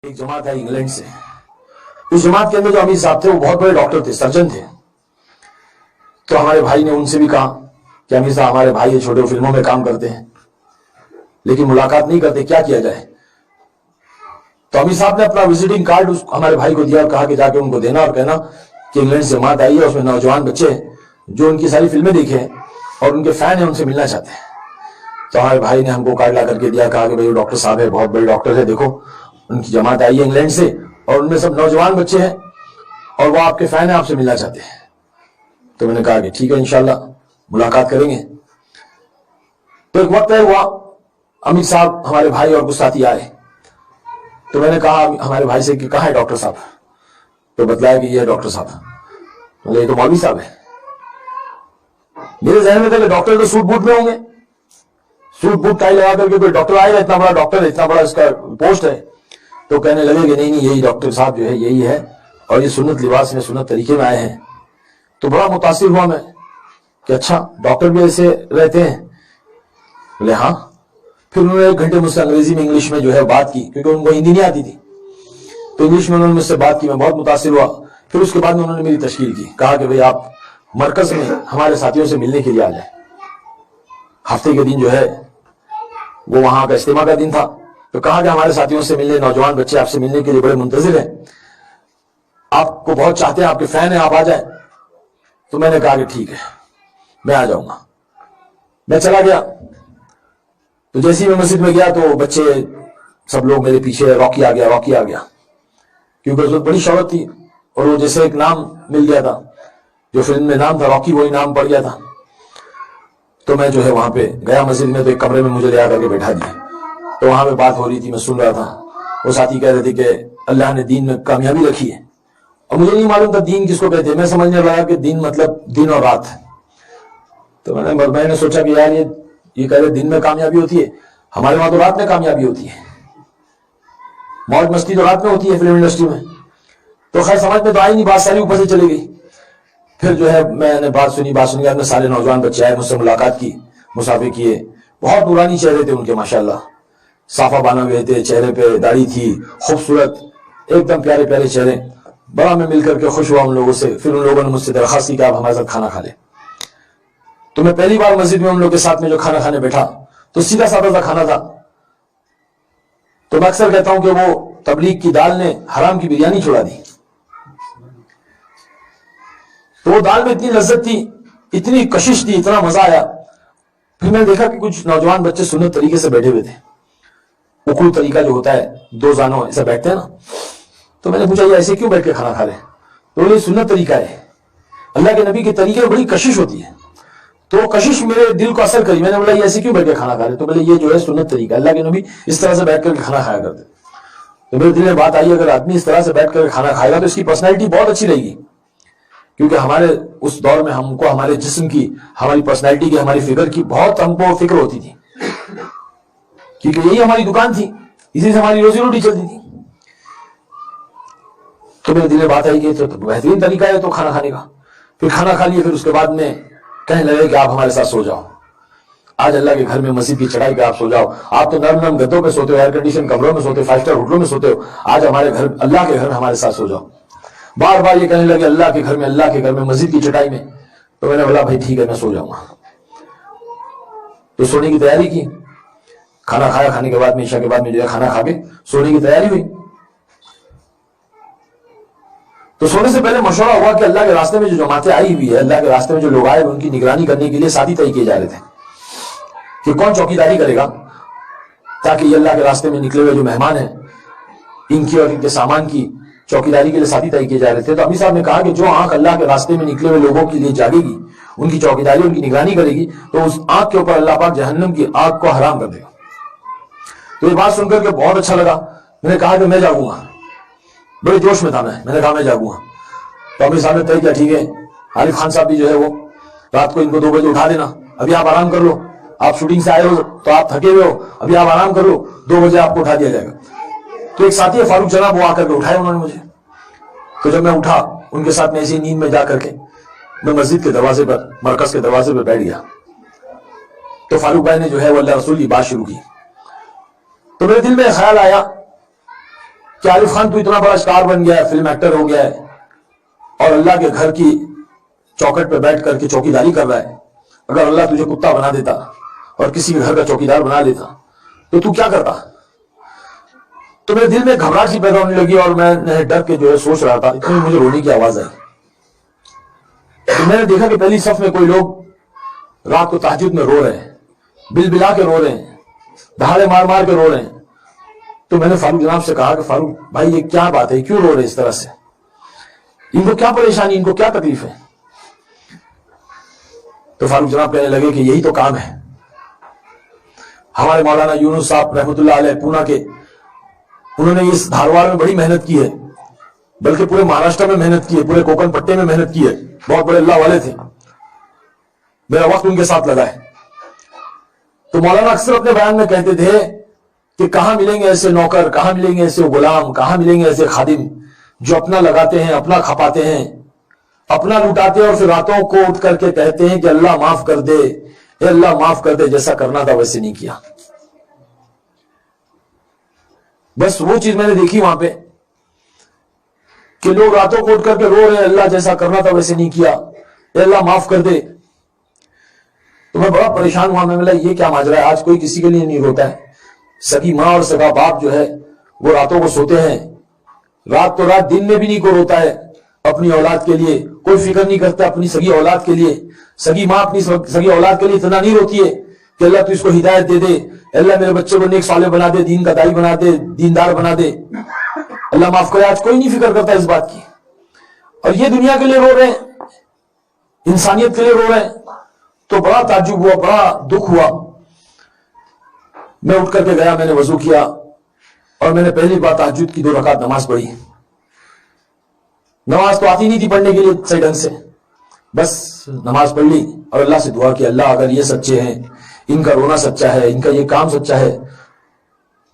ایک جماعت ہے انگلینڈ سے. اس جماعت کے اندر جو امیر صاحب تھے وہ بہت بڑے ڈاکٹر تھے, سرجن تھے. تو ہمارے بھائی نے ان سے بھی کہا کہ امیر صاحب ہمارے بھائی چھوٹے فلموں میں کام کرتے ہیں لیکن ملاقات نہیں کرتے, کیا کیا جائے؟ تو امیر صاحب نے اپنا وزٹنگ کارڈ ہمارے بھائی کو دیا اور کہا کہ جا کے ان کو دینا اور کہنا کہ انگلینڈ سے جماعت آئی ہے, اس میں نوجوان بچے ہیں جو ان کی ساری فلمیں دیکھے ہیں اور ان کے فین ہیں, ان سے ملنا چاہتے ہیں. تو ہمارے بھائی نے ہم کو کارڈ لا کر کے دیا, کہا کہ بھائی ڈاکٹر صاحب ہے, بہت بڑے ڈاکٹر ہے, دیکھو ان کی جماعت آئی ہے انگلینڈ سے اور ان میں سب نوجوان بچے ہیں اور وہ آپ کے فین ہیں, آپ سے ملنا چاہتے ہیں. تو میں نے کہا کہ ٹھیک ہے انشاءاللہ ملاقات کریں گے. تو ایک وقت طے ہوا, امیر صاحب ہمارے بھائی اور گستاتی آئے. تو میں نے کہا ہمارے بھائی سے کہ کہاں ہے ڈاکٹر صاحب؟ تو بتلایا کہ یہ ہے ڈاکٹر صاحب. یہ تو مولوی صاحب ہے. میرے ذہن میں تھا کہ ڈاکٹر تو سوٹ بوٹ میں ہوں گے, سوٹ بوٹ ٹائی لگا کر کے کوئی ڈاکٹر آئے گا, اتنا بڑا ڈاکٹر ہے, اتنا بڑا اس کا پوسٹ ہے. تو کہنے لگے کہ نہیں یہی ڈاکٹر صاحب جو ہے یہی ہے اور یہ سنت لباس میں سنت طریقے میں آئے ہیں. تو بڑا متاثر ہوا میں کہ اچھا ڈاکٹر بھی ایسے رہتے ہیں. بولے ہاں. پھر انہوں نے 1 گھنٹے مجھ سے انگریزی میں انگلش میں جو ہے بات کی, کیونکہ ان کو ہندی نہیں آتی تھی. تو انگلش میں انہوں نے مجھ سے بات کی, میں بہت متاثر ہوا. پھر اس کے بعد میں انہوں نے میری تشکیل کی, کہا کہ بھئی آپ مرکز میں ہمارے ساتھیوں سے ملنے کے لیے آ جائیں. ہفتے کے دن جو ہے وہ وہاں کا اجتماع کا دن تھا. تو کہا کہ ہمارے ساتھیوں سے ملنے, نوجوان بچے آپ سے ملنے کے لیے بڑے منتظر ہیں, آپ کو بہت چاہتے ہیں, آپ کے فین ہیں, آپ آ جائیں. تو میں نے کہا کہ ٹھیک ہے میں آ جاؤں گا. میں چلا گیا. تو جیسے ہی میں مسجد میں گیا تو بچے سب لوگ میرے پیچھے, راکی آ گیا, راکی آ گیا, کیونکہ اس وقت بڑی شہرت تھی اور وہ جیسے ایک نام مل گیا تھا, جو فلم میں نام تھا راکی وہی نام پڑ گیا تھا. تو میں جو ہے وہاں پہ گیا مسجد میں, تو ایک کمرے میں مجھے لے آ کر کے بیٹھا دیا. تو وہاں پہ بات ہو رہی تھی, میں سن رہا تھا. وہ ساتھی کہہ رہے تھے کہ اللہ نے دین میں کامیابی رکھی ہے, اور مجھے نہیں معلوم تھا دین کس کو کہتے ہیں. میں سمجھنے لگا کہ دین مطلب دن اور رات. تو میں نے سوچا کہ یار یہ کہہ رہے دن میں کامیابی ہوتی ہے, ہمارے وہاں تو رات میں کامیابی ہوتی ہے, موج مستی تو رات میں ہوتی ہے فلم انڈسٹری میں. تو خیر سمجھ میں تو آئی نہیں, بات ساری اوپر سے چلی گئی. پھر جو ہے میں نے بات سنی, اپنے سارے نوجوان بچے آئے, مجھ سے ملاقات کی, مسافے کیے. بہت نورانی چہرے تھے ان کے ماشاءاللہ, صافہ بانا ہوئے تھے, چہرے پہ داڑھی تھی, خوبصورت ایک دم پیارے پیارے چہرے. بڑا میں مل کر کے خوش ہوا ان لوگوں سے. پھر ان لوگوں نے مجھ سے درخواست کی کہ آپ ہمارے ساتھ کھانا کھا لیں. تو میں پہلی بار مسجد میں ان لوگوں کے ساتھ میں جو کھانا کھانے بیٹھا تو سیدھا سادہ سا کھانا تھا. تو میں اکثر کہتا ہوں کہ وہ تبلیغ کی دال نے حرام کی بریانی چھڑا دی. تو وہ دال میں اتنی لذت تھی, اتنی کشش تھی, اتنا مزہ آیا. پھر میں نے دیکھا کہ کچھ نوجوان بچے سنت طریقے سے بیٹھے ہوئے تھے. اکڑو طریقہ جو ہوتا ہے, 2 زانوں ایسے بیٹھتے ہیں نا. تو میں نے پوچھا یہ ایسے کیوں بیٹھ کے کھانا کھا رہے ہیں؟ تو یہ سنت طریقہ ہے, اللہ کے نبی کے طریقے میں بڑی کشش ہوتی ہے. تو کشش میرے دل کو اثر کری. میں نے بولا یہ ایسے کیوں بیٹھ کے کھانا کھا رہے؟ تو بولے یہ جو ہے سنت طریقہ, اللہ کے نبی اس طرح سے بیٹھ کر کے کھانا کھایا کرتے. تو میرے دل میں بات آئی, اگر آدمی اس طرح سے بیٹھ کر کھانا کھائے گا تو اس کی پرسنالٹی بہت اچھی رہے گی, کیونکہ ہمارے اس دور میں ہم کو ہمارے جسم کی, ہماری پرسنالٹی کی, ہماری فگر کی بہت ہم کو فکر ہوتی تھی, کیونکہ یہی ہماری دکان تھی, اسی سے ہماری روزی روٹی چلتی تھی. تو میرے دل میں بات آئی کہ تو بہترین طریقہ ہے تو کھانا کھانے کا. پھر کھانا کھا لیے, پھر اس کے بعد میں کہنے لگے کہ آپ ہمارے ساتھ سو جاؤ, آج اللہ کے گھر میں مسجد کی چڑھائی پہ آپ سو جاؤ. آپ تو نرم نرم گدوں پہ سوتے ہو, ایئر کنڈیشن کمروں میں سوتے ہو, 5 اسٹار ہوٹلوں میں سوتے ہو, آج ہمارے گھر, اللہ کے گھر میں ہمارے ساتھ سو جاؤ. بار بار یہ کہنے لگے اللہ کے گھر میں, اللہ کے گھر میں, مسجد کی چٹائی میں. تو میں نے بولا بھائی ٹھیک ہے میں سو جاؤں گا. تو سونے کی تیاری کی. کھانا کھایا, کھانے کے بعد میں عشاء کے بعد میں جو ہے کھانا کھا کے سونے کی تیاری ہوئی. تو سونے سے پہلے مشورہ ہوا کہ اللہ کے راستے میں جو جماعتیں آئی ہوئی ہے, اللہ کے راستے میں جو لوگ آئے ان کی نگرانی کرنے کے لیے ساتھی طے کیے جا رہے تھے کہ کون چوکیداری کرے گا, تاکہ یہ اللہ کے راستے میں نکلے ہوئے جو مہمان ہیں ان کی اور ان کے سامان کی چوکیداری کے لیے ساتھی طے کیے جا رہے تھے. تو امیر صاحب نے کہا کہ جو آنکھ اللہ کے راستے میں نکلے ہوئے لوگوں کے لیے جاگے گی, ان کی چوکیداری, ان کی نگرانی کرے گی, تو اس آنکھ کے اوپر اللہ پاک جہنم کی آگ کو حرام کر دے گا. تو یہ بات سن کر کے بہت اچھا لگا. میں نے کہا کہ میں جاگوں گا, بڑے جوش میں تھا میں نے کہا میں جاگوں گا. تو امیر صاحب نے طے کیا ٹھیک ہے, عارف خان صاحب بھی جو ہے وہ رات کو ان کو 2 بجے اٹھا دینا, ابھی آپ آرام کر لو, آپ شوٹنگ سے آئے ہو تو آپ تھکے ہوئے ہو, ابھی آپ آرام کر لو, 2 بجے آپ کو اٹھا دیا جائے گا. تو ایک ساتھی ہے فاروق جناب, وہ آ کر کے اٹھائے انہوں نے مجھے. تو جب میں اٹھا ان کے ساتھ میں ایسی نیند میں جا کر کے میں مسجد کے دروازے پر, مرکز کے دروازے پر بیٹھ گیا. تو فاروق بھائی نے جو ہے وہ اللہ رسول کی بات شروع کی. تو میرے دل میں خیال آیا کہ عارف خان تو اتنا بڑا اسٹار بن گیا ہے، فلم ایکٹر ہو گیا ہے، اور اللہ کے گھر کی چوکھٹ پہ بیٹھ کر کے چوکیداری کر رہا ہے. اگر اللہ تجھے کتا بنا دیتا اور کسی کے گھر کا چوکیدار بنا دیتا تو کیا کرتا؟ تو میرے دل میں گھبراہٹ سی پیدا ہونے لگی، اور میں نے ڈر کے جو ہے سوچ رہا تھا. اتنی مجھے رونے کی آواز آئی. تو میں نے دیکھا کہ پہلی صف میں کوئی لوگ رات کو تہجد میں رو رہے ہیں، بل بلا کے رو رہے ہیں، دہاڑے مار مار کے رو رہے ہیں. تو میں نے فاروق جناب سے کہا کہ فاروق بھائی یہ کیا بات ہے، کیوں رو رہے اس طرح سے، ان کو کیا پریشانی، ان کو کیا تکلیف ہے؟ تو فاروق جناب کہنے لگے کہ یہی تو کام ہے. ہمارے مولانا یونس صاحب رحمۃ اللہ علیہ پونا کے، انہوں نے اس دھارواڑ میں بڑی محنت کی ہے، بلکہ پورے مہاراشٹر میں محنت کی ہے، پورے کوکن پٹے میں محنت کی ہے. بہت بڑے اللہ والے تھے، میرا وقت ان کے ساتھ لگا ہے. تو مولانا اکثر اپنے بیان میں کہتے تھے کہ کہاں ملیں گے ایسے نوکر، کہاں ملیں گے ایسے غلام، کہاں ملیں گے ایسے خادم جو اپنا لگاتے ہیں، اپنا کھپاتے ہیں، اپنا لوٹاتے ہیں، اور پھر راتوں کو اٹھ کر کے کہتے ہیں کہ اللہ معاف کر دے، اے اللہ معاف کر دے، جیسا کرنا تھا ویسے نہیں کیا. بس وہ چیز میں نے دیکھی وہاں پہ کہ لوگ راتوں کو اٹھ کر کے رو رہے ہیں، اللہ جیسا کرنا تھا ویسے نہیں کیا، اے اللہ معاف کر دے. تو میں بڑا پریشان ہوا. میں بولا یہ کیا ماجرا ہے، آج کوئی کسی کے لیے نہیں روتا ہے. سگی ماں اور سگا باپ جو ہے وہ راتوں کو سوتے ہیں، رات تو رات، دن میں بھی نہیں کوئی روتا ہے اپنی اولاد کے لیے، کوئی فکر نہیں کرتا اپنی سگی اولاد کے لیے. سگی ماں اپنی سگی اولاد کے لیے اتنا نہیں روتی ہے کہ اللہ تو اس کو ہدایت دے دے، اللہ میرے بچے کو نیک صالح بنا دے، دین کا داعی بنا دے، دیندار بنا دے، اللہ معاف کرے. آج کوئی نہیں فکر کرتا اس بات کی، اور یہ دنیا کے لیے رو رہے ہیں، انسانیت کے لیے رو رہے ہیں. تو بڑا تعجب ہوا، بڑا دکھ ہوا. میں اٹھ کر کے گیا، میں نے وضو کیا، اور میں نے پہلی بار تہجد کی 2 رکعت نماز پڑھی. نماز تو آتی نہیں تھی پڑھنے کے لیے صحیح ڈھنگ سے، بس نماز پڑھ لی اور اللہ سے دعا کی، اللہ اگر یہ سچے ہیں، ان کا رونا سچا ہے، ان کا یہ کام سچا ہے،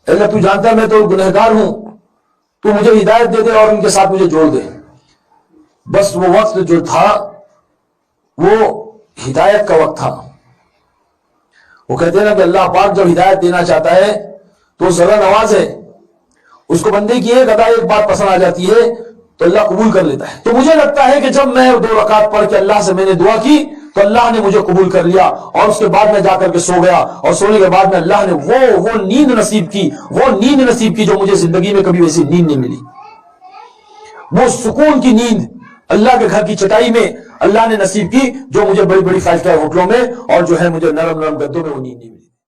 اللہ تو جانتا ہے میں تو گنہگار ہوں، تو مجھے ہدایت دے دے اور ان کے ساتھ مجھے جوڑ دے. بس وہ وقت جو تھا وہ ہدایت کا وقت تھا. وہ کہتے ہیں نا کہ اللہ پاک جب ہدایت دینا چاہتا ہے تو ذرا نواز ہے، اس کو بندے کی ایک ادا ایک بات پسند آ جاتی ہے تو اللہ قبول کر لیتا ہے. تو مجھے لگتا ہے کہ جب میں 2 رکعت پڑھ کے اللہ سے میں نے دعا کی تو اللہ نے مجھے قبول کر لیا، اور اس کے بعد میں جا کر کے سو گیا، اور سونے کے بعد میں اللہ نے وہ نیند نصیب کی، وہ نیند نصیب کی جو مجھے زندگی میں کبھی ویسی نیند نہیں ملی. وہ سکون کی نیند اللہ کے گھر کی چٹائی میں اللہ نے نصیب کی، جو مجھے بڑی بڑی 5 اسٹار ہوٹلوں میں اور جو ہے مجھے نرم نرم گدوں میں وہ نیند نہیں ملی.